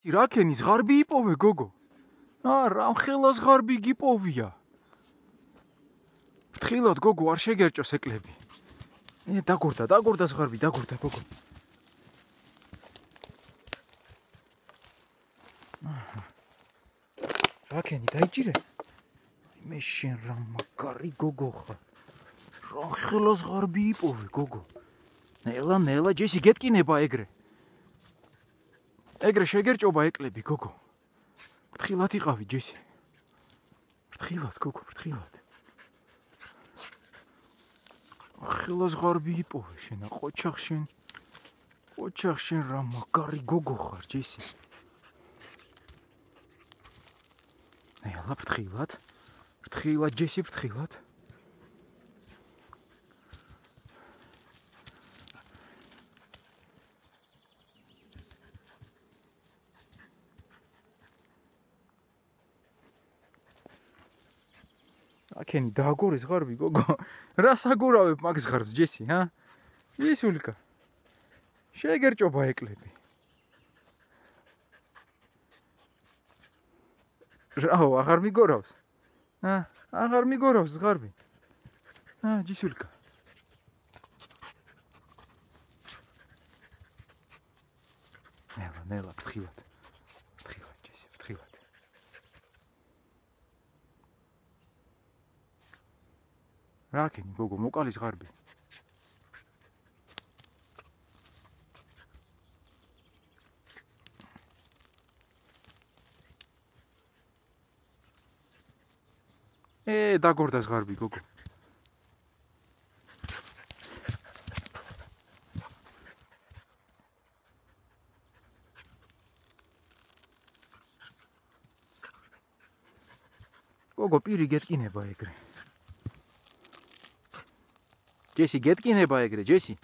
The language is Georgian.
რაკენის ღარბი იპოვე გოგო. რა მხელას ღარბი გიპოვია. ფრთხილად გოგო არ შეგერჭოს ეკლები. დაგორდა ზღარბი, დაგორდა გოგო. რაკენი დაიჭირე? მე შენ რა მაგარი გოგო ხარ. რა ხელას ღარბი იპოვე გოგო. ნელა ჯესი გეტკინება ეგრე. ეგრე შეგერჭობა ეკლები გოგო. ფრთხილად იყავი ჯესი. ფრთხილად გოგო, ფრთხილად. ხელას ღარბი იპოვე შენა ყოჩახ შენ რა მაგარი გოგო ხარ ჯესი. ნელა ფრთხილად ჯესი ფრთხილად. აკენი დააგორეს ღარბი გოგო. რა საგურავებ მაგ ზღარბს ჯესი, ჰა? ისულიკა. შეგერჭობა ეკლები. რაო, აღარ მიგორავს? აღარ მიგორავს ზღარბი. ჯისულიკა. ნელა ფრთხილად. ფრთხილად ჯესი, ფრთხილად. რაკენი გოგო მოკალის ღარბი. დაგორდა ზღარბი გოგო. გოგო პირი გეტკინება ეგრე. ჯესი გეტკინება ეგრე, ჯესი.